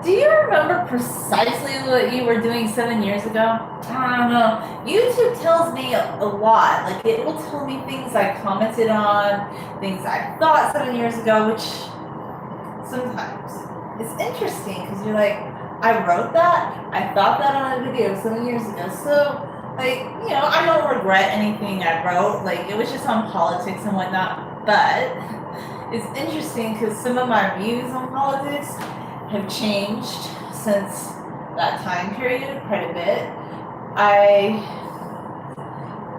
Do you remember precisely what you were doing 7 years ago? I don't know. YouTube tells me a lot. Like, it will tell me things I commented on, things I thought 7 years ago, which sometimes it's interesting because you're like, I wrote that, I thought that on a video 7 years ago. So, like, I don't regret anything I wrote. Like, it was just on politics and whatnot. But it's interesting because some of my views on politics have changed since that time period quite a bit.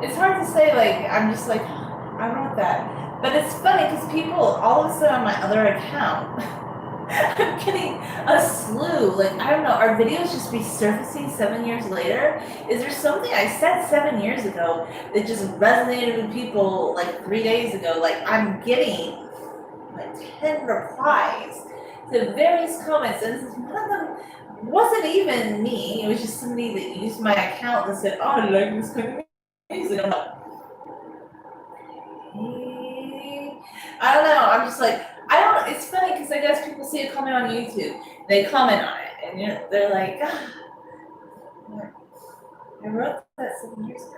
It's hard to say, like, I'm just like, I wrote that. But it's funny because people, all of a sudden on my other account, I'm getting a slew. Like, I don't know, are videos just resurfacing 7 years later? Is there something I said 7 years ago that just resonated with people like 3 days ago? Like, I'm getting like 10 replies to various comments, and one of them wasn't even me. It was just somebody that used my account and said, "Oh, I like this kind of music." I'm like, hey. I don't know. I'm just like, I don't. It's funny because I guess people see a comment on YouTube, they comment on it, and they're like, ah, I wrote that 7 years ago.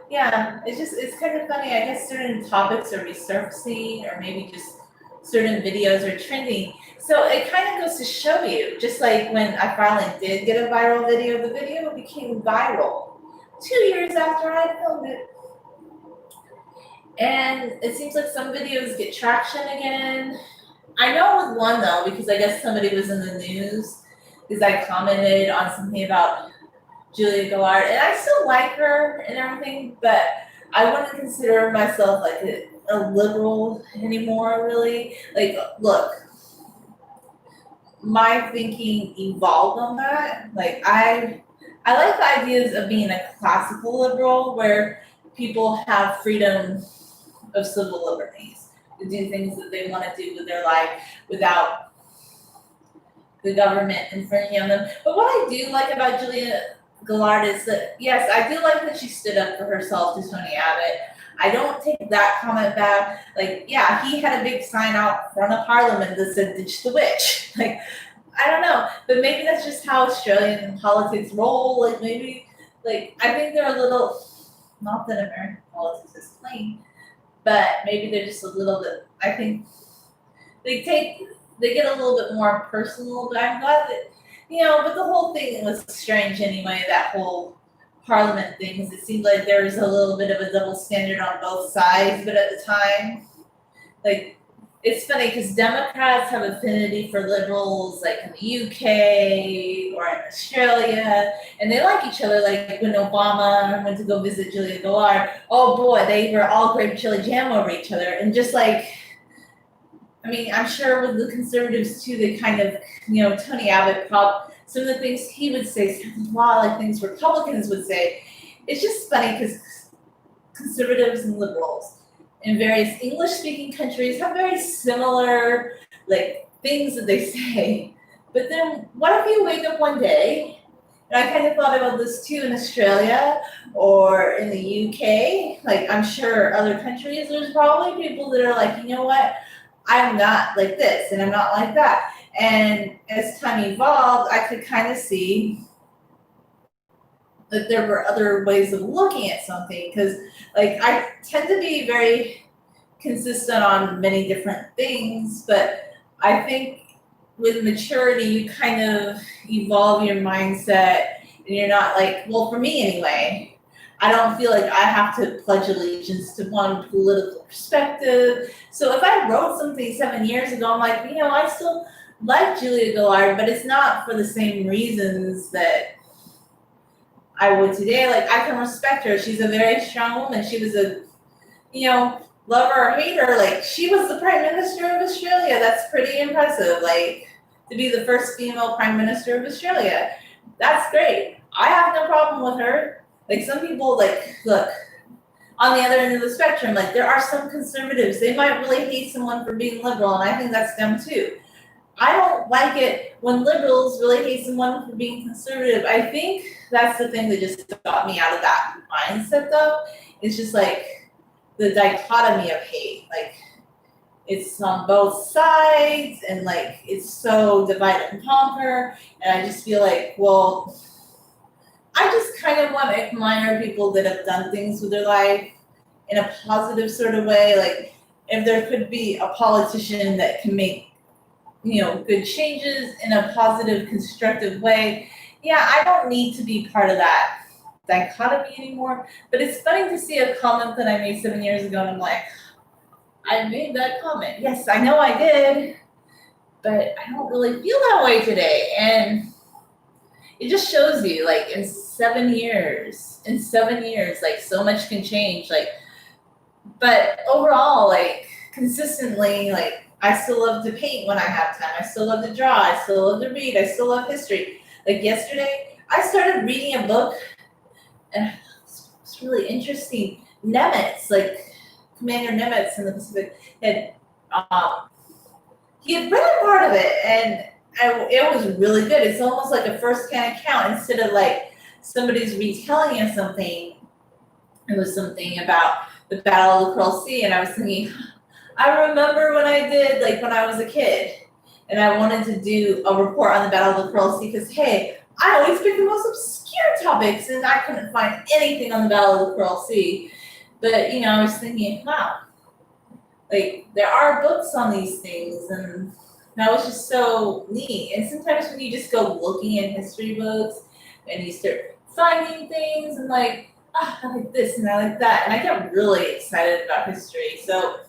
Yeah, it's kind of funny. I guess certain topics are resurfacing, or maybe just certain videos are trending. So it kind of goes to show you, just like when I finally did get a viral video, the video became viral 2 years after I filmed it. And it seems like some videos get traction again. I know with one though, because I guess somebody was in the news, because I commented on something about Julia Gillard, and I still like her and everything, but I wouldn't consider myself like a liberal anymore, really. Like, look, my thinking evolved on that. Like, I like the ideas of being a classical liberal where people have freedom of civil liberties to do things that they want to do with their life without the government infringing on them. But what I do like about Julia Gillard is that, yes, I do like that she stood up for herself to Tony Abbott. I don't take that comment back. Like, yeah, he had a big sign out front of Parliament that said "ditch the witch." Like, I don't know, but maybe that's just how Australian politics roll. Like, maybe, like, I think they're a little, not that American politics is clean, but maybe they're just a little bit. I think they get a little bit more personal. But I'm glad that but the whole thing was strange anyway. That whole Parliament thing, because it seemed like there was a little bit of a double standard on both sides. But at the time, like, it's funny because Democrats have affinity for liberals, like in the UK or in Australia, and they like each other. Like when Obama went to go visit Julia Gillard, oh boy, they were all grape chili jam over each other, and just like. I mean, I'm sure with the conservatives too, they kind of, Tony Abbott, some of the things he would say sound a lot like things Republicans would say. It's just funny because conservatives and liberals in various English-speaking countries have very similar, like, things that they say. But then what if you wake up one day, and I kind of thought about this too in Australia or in the UK, like I'm sure other countries, there's probably people that are like, you know what? I'm not like this and I'm not like that. And as time evolved, I could kind of see that there were other ways of looking at something because, like, I tend to be very consistent on many different things, but I think with maturity, you kind of evolve your mindset and you're not like, well, for me anyway, I don't feel like I have to pledge allegiance to one political perspective. So if I wrote something 7 years ago, I'm like, I still like Julia Gillard, but it's not for the same reasons that I would today. Like, I can respect her. She's a very strong woman. She was a, lover or hater. Like, she was the Prime Minister of Australia. That's pretty impressive. Like, to be the first female Prime Minister of Australia. That's great. I have no problem with her. Like, some people, like, look, on the other end of the spectrum, like, there are some conservatives, they might really hate someone for being liberal, and I think that's them too. I don't like it when liberals really hate someone for being conservative. I think that's the thing that just got me out of that mindset, though. It's just like the dichotomy of hate. Like, it's on both sides, and like it's so divide and conquer. And I just feel like, well, I just kind of want to admire people that have done things with their life in a positive sort of way. Like if there could be a politician that can make, good changes in a positive, constructive way. Yeah, I don't need to be part of that dichotomy anymore. But it's funny to see a comment that I made 7 years ago, and I'm like, I made that comment. Yes, I know I did, but I don't really feel that way today. And it just shows you, like, in 7 years, like, so much can change. Like, but overall, like, consistently, like, I still love to paint when I have time. I still love to draw. I still love to read. I still love history. Like, yesterday, I started reading a book, and it's really interesting. Nimitz, like, Commander Nimitz in the Pacific, had um, he had read a part of it, and it was really good. It's almost like a first-hand account instead of like somebody's retelling you something. It was something about the Battle of the Coral Sea, and I was thinking, I remember when I did, like when I was a kid, and I wanted to do a report on the Battle of the Coral Sea because, hey, I always pick the most obscure topics, and I couldn't find anything on the Battle of the Coral Sea. But, I was thinking, wow, like there are books on these things, and that was just so neat. And sometimes when you just go looking in history books and you start finding things and like, I like this and I like that, and I get really excited about history. So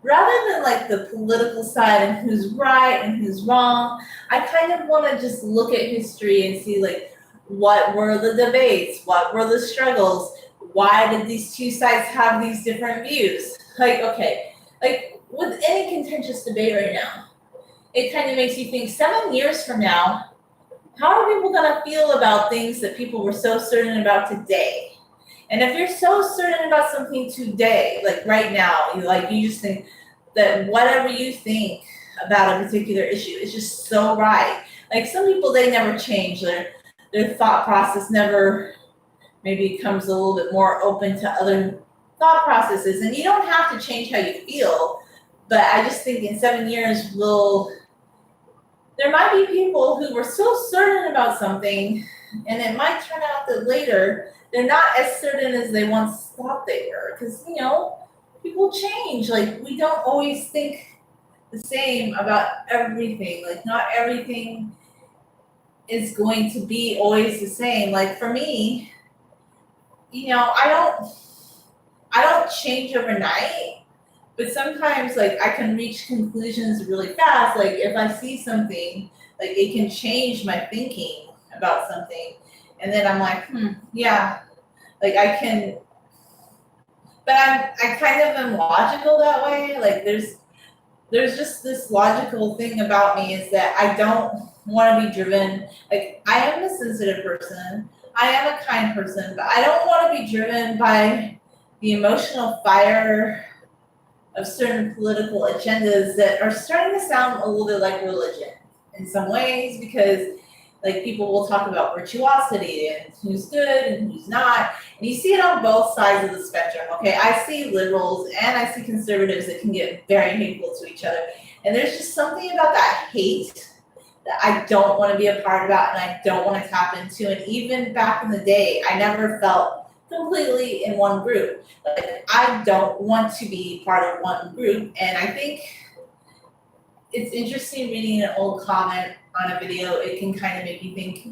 rather than like the political side and who's right and who's wrong, I kind of want to just look at history and see like what were the debates, what were the struggles, why did these two sides have these different views? Like, okay, like with any contentious debate right now, it kind of makes you think 7 years from now, how are people going to feel about things that people were so certain about today? And if you're so certain about something today, like right now, you just think that whatever you think about a particular issue is just so right. Like some people, they never change. Their thought process never maybe becomes a little bit more open to other thought processes. And you don't have to change how you feel, but I just think in 7 years, there might be people who were so certain about something, and it might turn out that later they're not as certain as they once thought they were. Because, people change. Like, we don't always think the same about everything. Like, not everything is going to be always the same. Like, for me, I don't change overnight. But sometimes, like, I can reach conclusions really fast. Like, if I see something, like, it can change my thinking about something. And then I'm like, yeah, like, I can, but I kind of am logical that way. Like, there's just this logical thing about me is that I don't want to be driven. Like, I am a sensitive person. I am a kind person, but I don't want to be driven by the emotional fire of certain political agendas that are starting to sound a little bit like religion in some ways, because like people will talk about virtuosity and who's good and who's not, and you see it on both sides of the spectrum. Okay, I see liberals and I see conservatives that can get very hateful to each other, and there's just something about that hate that I don't want to be a part about and I don't want to tap into. And even back in the day, I never felt completely in one group. Like, I don't want to be part of one group. And I think it's interesting reading an old comment on a video. It can kind of make you think,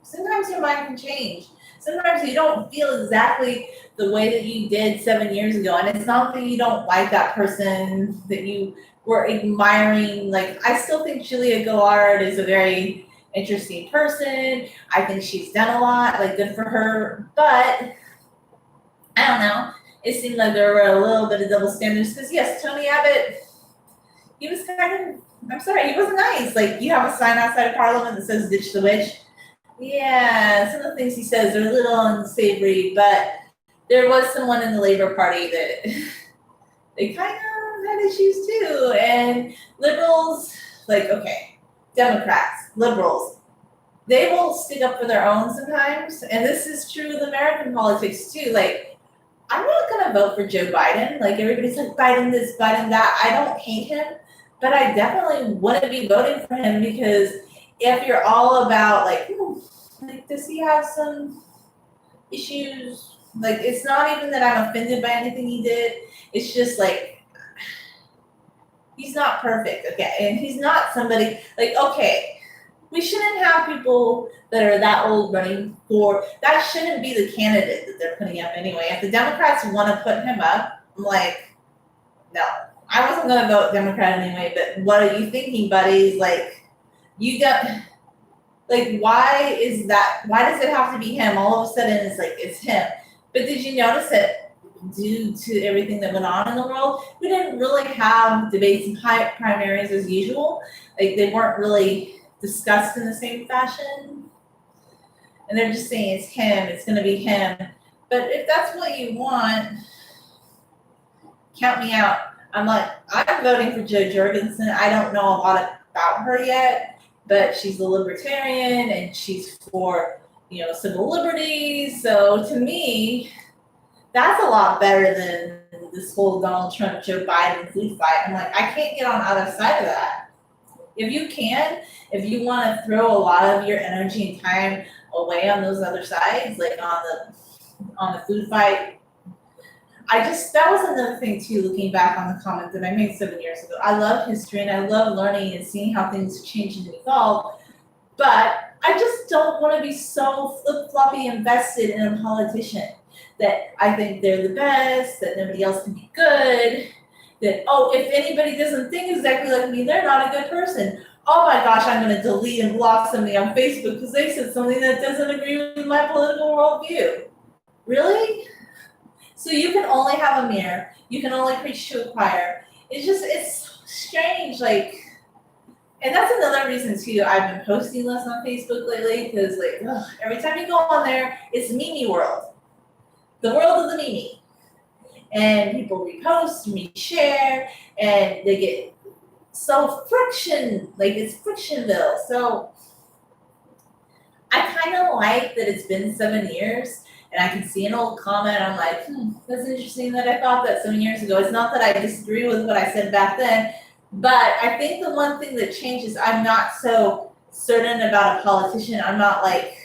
sometimes your mind can change. Sometimes you don't feel exactly the way that you did 7 years ago. And it's not that you don't like that person that you were admiring. Like, I still think Julia Gillard is a very interesting person. I think she's done a lot, like, good for her. But I don't know. It seemed like there were a little bit of double standards. Because yes, Tony Abbott, he was I'm sorry, he wasn't nice. Like, you have a sign outside of Parliament that says "Ditch the Witch." Yeah, some of the things he says are a little unsavory, but there was someone in the Labour Party that they kind of had issues too. And liberals, like, okay, Democrats, liberals, they will stick up for their own sometimes. And this is true with American politics too. Like, I'm not gonna vote for Joe Biden. Like everybody's like Biden this, Biden that. I don't hate him, but I definitely wouldn't be voting for him because if you're all about like, like does he have some issues? Like it's not even that I'm offended by anything he did. It's just like he's not perfect, okay? And he's not somebody like okay, we shouldn't have people that are that old running for that shouldn't be the candidate that they're putting up anyway. If the Democrats want to put him up, I'm like, no. I wasn't gonna vote Democrat anyway, but what are you thinking, buddies? Like you don't like why is that why does it have to be him? All of a sudden it's like it's him. But did you notice that due to everything that went on in the world, we didn't really have debates and primaries as usual. Like they weren't really discussed in the same fashion. And they're just saying it's him, it's gonna be him. But if that's what you want, count me out. I'm voting for Jo Jorgensen. I don't know a lot about her yet, but she's a libertarian and she's for, civil liberties. So to me, that's a lot better than this whole Donald Trump, Joe Biden food fight. I'm like, I can't get on either side of that. If you want to throw a lot of your energy and time away on those other sides, like on the food fight, that was another thing too, looking back on the comment that I made 7 years ago. I love history and I love learning and seeing how things change and evolve, but I just don't want to be so flip-floppy invested in a politician that I think they're the best, that nobody else can be good, that, if anybody doesn't think exactly like me, they're not a good person. Oh my gosh, I'm going to delete and block somebody on Facebook because they said something that doesn't agree with my political worldview. Really? So you can only have a mirror. You can only preach to a choir. It's strange. Like, and that's another reason too. I've been posting less on Facebook lately because every time you go on there, it's meme world, the world of the meme, and people repost, reshare, and they get so friction. Like it's Frictionville. So I kind of like that it's been 7 years. And I can see an old comment. I'm like, that's interesting that I thought that 7 years ago. It's not that I disagree with what I said back then, but I think the one thing that changes, I'm not so certain about a politician. I'm not like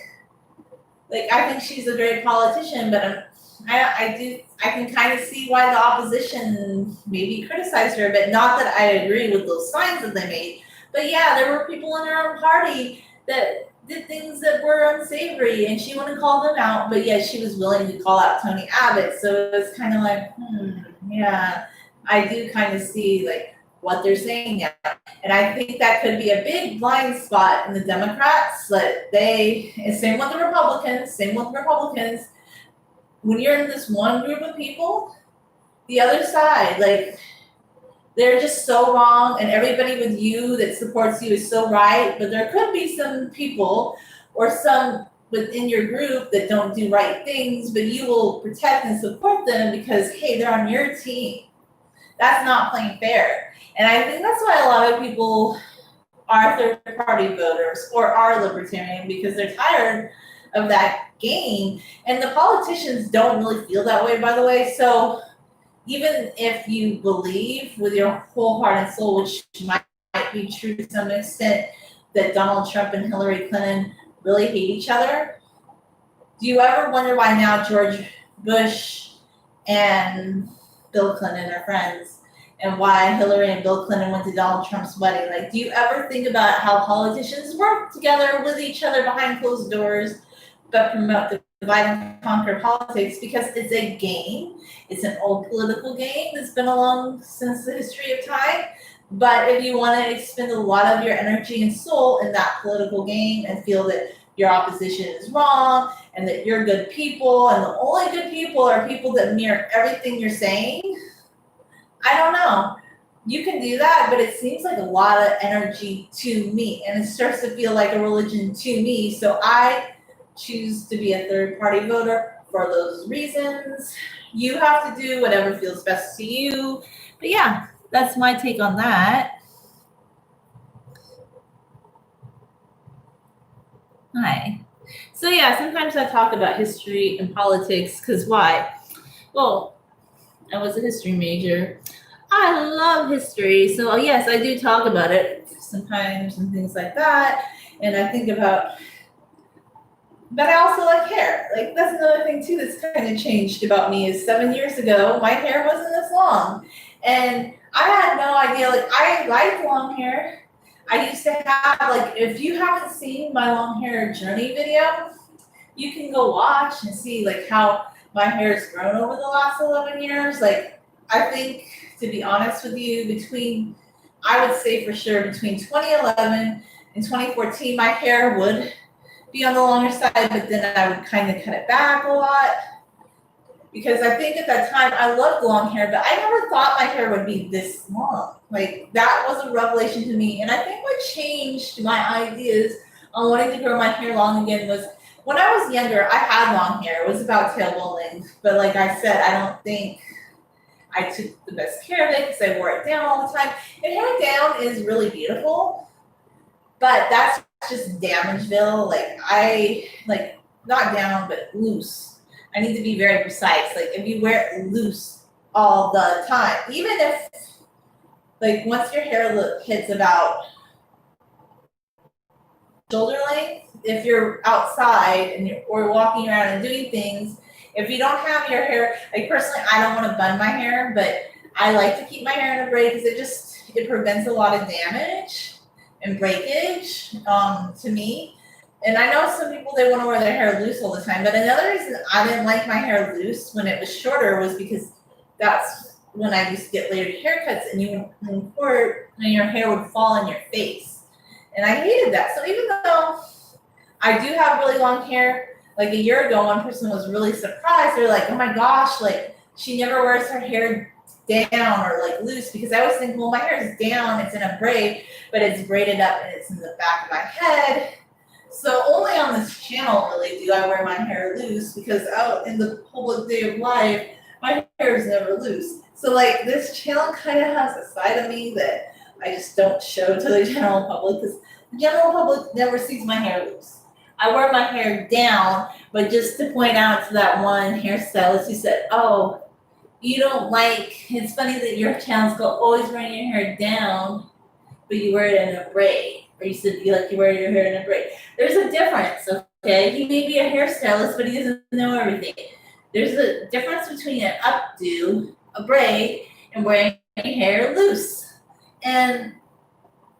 I think she's a great politician, but I can kind of see why the opposition maybe criticized her, but not that I agree with those signs that they made. But yeah, there were people in her own party that did things that were unsavory and she wouldn't call them out, but yet she was willing to call out Tony Abbott. So it was kind of like, yeah, I do kind of see like what they're saying now. And I think that could be a big blind spot in the Democrats, that and same with the Republicans, when you're in this one group of people, the other side, like, they're just so wrong, and everybody with you that supports you is so right, but there could be some people or some within your group that don't do right things, but you will protect and support them because, hey, they're on your team. That's not playing fair. And I think that's why a lot of people are third-party voters or are libertarian, because they're tired of that game. And the politicians don't really feel that way, by the way. So even if you believe with your whole heart and soul, which might be true to some extent, that Donald Trump and Hillary Clinton really hate each other, do you ever wonder why now George Bush and Bill Clinton are friends, and why Hillary and Bill Clinton went to Donald Trump's wedding? Like, do you ever think about how politicians work together with each other behind closed doors, but promote the divide and conquer politics? Because it's a game. It's an old political game that's been along since the history of time. But if you want to expend a lot of your energy and soul in that political game and feel that your opposition is wrong and that you're good people and the only good people are people that mirror everything you're saying, I don't know. You can do that, but it seems like a lot of energy to me, and it starts to feel like a religion to me. So I choose to be a third-party voter for those reasons. You have to do whatever feels best to you. But yeah, that's my take on that. Hi. So yeah, sometimes I talk about history and politics, because why? Well, I was a history major. I love history. So, yes, I do talk about it sometimes and things like that. And I think about, but I also like hair. Like, that's another thing, too, that's kind of changed about me is 7 years ago, my hair wasn't this long. And I had no idea. Like, I liked long hair. I used to have, like, if you haven't seen my long hair journey video, you can go watch and see, like, how my hair's grown over the last 11 years. Like, I think, to be honest with you, I would say for sure, between 2011 and 2014, my hair would be on the longer side, but then I would kind of cut it back a lot. Because I think at that time I loved long hair, but I never thought my hair would be this long. Like, that was a revelation to me. And I think what changed my ideas on wanting to grow my hair long again was when I was younger, I had long hair. It was about tailbone length. But like I said, I don't think I took the best care of it because I wore it down all the time. And hair down is really beautiful, but that's just Damageville. Not down, but loose. I need to be very precise. Like, if you wear it loose all the time, even if, like, once your hair hits about shoulder length, if you're outside or walking around and doing things, if you don't have your hair, like, personally, I don't want to bun my hair, but I like to keep my hair in a braid because it prevents a lot of damage and breakage to me. And I know some people, they want to wear their hair loose all the time, but another reason I didn't like my hair loose when it was shorter was because that's when I used to get layered haircuts and you would in court and your hair would fall in your face. And I hated that. So even though I do have really long hair, like a year ago, one person was really surprised. They're like, oh my gosh, like, she never wears her hair down or like loose, because I was thinking, well, my hair is down, it's in a braid, but it's braided up and it's in the back of my head. So only on this channel really do I wear my hair loose, because out in the public day of life, my hair is never loose. So like, this channel kind of has a side of me that I just don't show to the general public, because the general public never sees my hair loose. I wear my hair down, but just to point out to that one hairstylist who said, oh, you don't like, it's funny that your channel's always wearing your hair down, but you wear it in a braid. Or you said you wear your hair in a braid. There's a difference, okay? He may be a hairstylist, but he doesn't know everything. There's a difference between an updo, a braid, and wearing your hair loose. And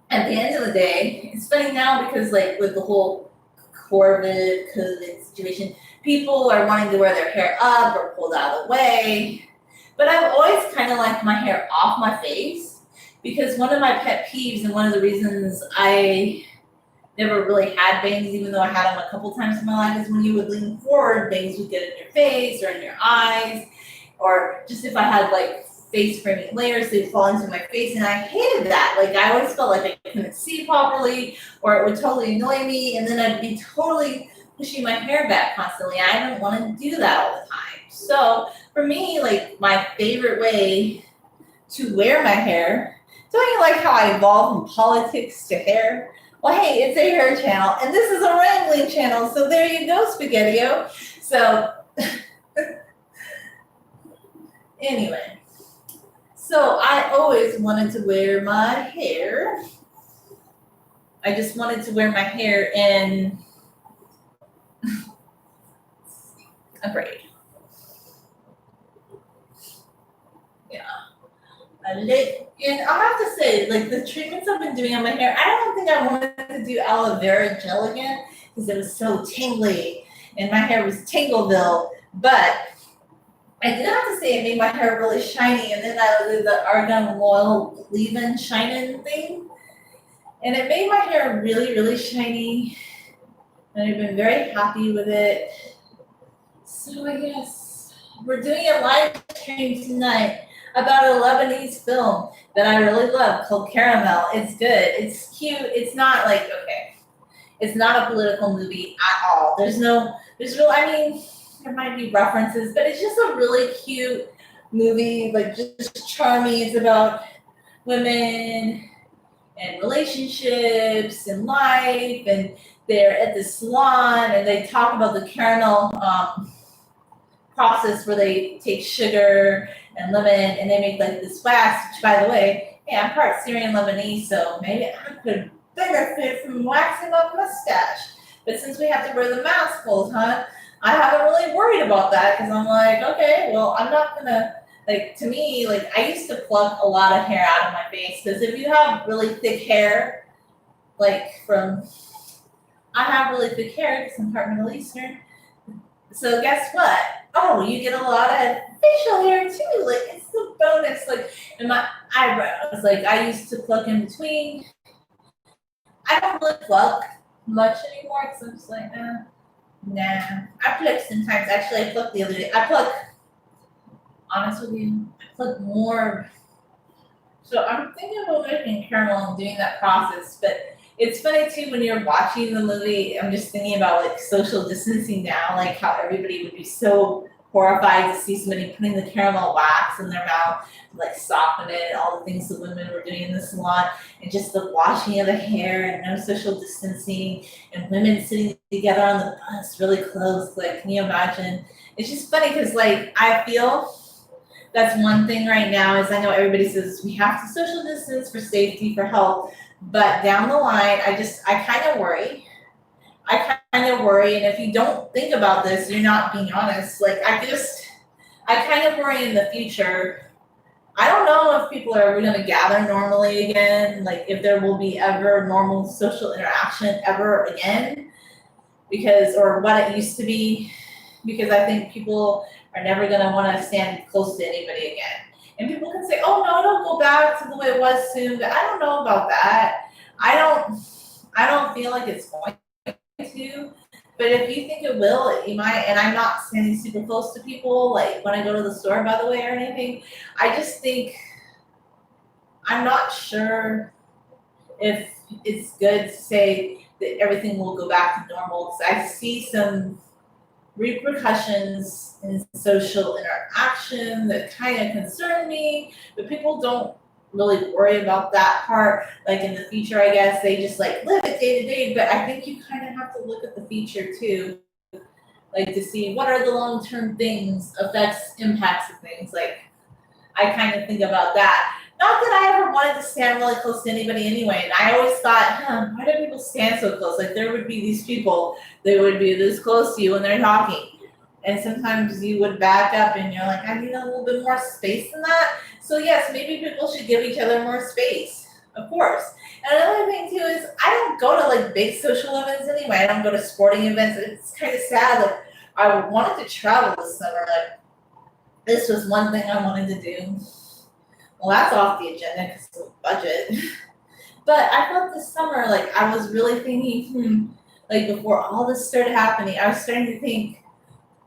at the end of the day, it's funny now because, like, with the whole COVID situation, people are wanting to wear their hair up or pulled out of the way. But I've always kind of liked my hair off my face, because one of my pet peeves and one of the reasons I never really had bangs, even though I had them a couple times in my life, is when you would lean forward, bangs would get in your face or in your eyes, or just if I had like face framing layers, they'd fall into my face, and I hated that. Like, I always felt like I couldn't see properly, or it would totally annoy me, and then I'd be totally pushing my hair back constantly. I don't want to do that all the time. So for me, like, my favorite way to wear my hair, don't you like how I evolved from politics to hair? Well, hey, it's a hair channel, and this is a rambling channel, so there you go, Spaghetti-O. So, anyway, so I always wanted to wear my hair. I just wanted to wear my hair in a braid. Yeah. And I'll have to say, like, the treatments I've been doing on my hair, I don't think I wanted to do aloe vera gel again because it was so tingly and my hair was Tangleville. But I did have to say it made my hair really shiny, and then I did the Argan Oil leave-in shine-in thing. And it made my hair really, really shiny. And I've been very happy with it. So I guess we're doing a live stream tonight about a Lebanese film that I really love called Caramel. It's good. It's cute. It's not like, okay, it's not a political movie at all. I mean, there might be references, but it's just a really cute movie, like just charming. It's about women and relationships and life, and they're at the salon and they talk about the caramel process where they take sugar and lemon and they make like this wax, which by the way, hey, I'm part Syrian Lebanese, so maybe I could benefit from waxing my mustache. But since we have to wear the mask full time, I haven't really worried about that because I'm like, okay, well, I'm not gonna, like, to me, like, I used to pluck a lot of hair out of my face because if you have really thick hair, like I have really thick hair because I'm part Middle Eastern. So guess what? Oh, you get a lot of facial hair too. Like, it's the bonus. Like, in my eyebrows, like, I used to pluck in between. I don't really pluck much anymore because I'm just like, nah. I pluck sometimes. Actually, I plucked the other day. I pluck, honest with you, I pluck more. So I'm thinking about making caramel and doing that process. But it's funny too when you're watching the movie. I'm just thinking about like social distancing now, like how everybody would be so horrified to see somebody putting the caramel wax in their mouth, like soften it, all the things the women were doing in the salon, and just the washing of the hair and no social distancing, and women sitting together on the bus really close. Like, can you imagine? It's just funny because like I feel that's one thing right now is I know everybody says we have to social distance for safety, for health, but down the line, I kind of worry. I kind of worry, and if you don't think about this, you're not being honest. Like, I kind of worry in the future. I don't know if people are ever going to gather normally again, like if there will be ever normal social interaction ever again, because, or what it used to be, because I think people are never going to want to stand close to anybody again. And people can say, "Oh no, it'll go back to the way it was soon." But I don't know about that. I don't feel like it's going to. But if you think it will, you might. And I'm not standing super close to people, like when I go to the store, by the way, or anything. I just think I'm not sure if it's good to say that everything will go back to normal because I see some repercussions in social interaction that kind of concern me, but people don't really worry about that part. Like in the future, I guess they just like live it day to day, but I think you kind of have to look at the future too, like to see what are the long-term things, effects, impacts of things. Like I kind of think about that. Not that I ever wanted to stand really close to anybody anyway. And I always thought, why do people stand so close? Like there would be these people that would be this close to you when they're talking. And sometimes you would back up and you're like, I need a little bit more space than that. So yes, maybe people should give each other more space, of course. And another thing too is I don't go to like big social events anyway. I don't go to sporting events. It's kind of sad that I wanted to travel this summer. Like this was one thing I wanted to do. Well, that's off the agenda because of the budget. But I felt this summer, like I was really thinking, like before all this started happening, I was starting to think,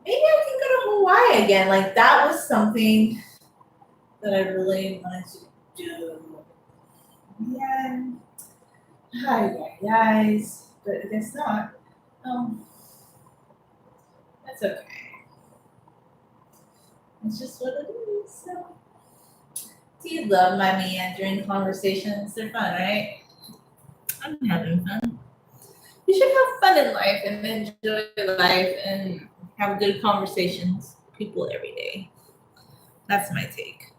maybe I can go to Hawaii again. Like that was something that I really wanted to do. Yeah. Hi, guys. But I guess not. That's okay. It's just what it is. So. Do you love my meandering conversations? They're fun, right? I'm having fun. You should have fun in life and enjoy life and have good conversations with people every day. That's my take.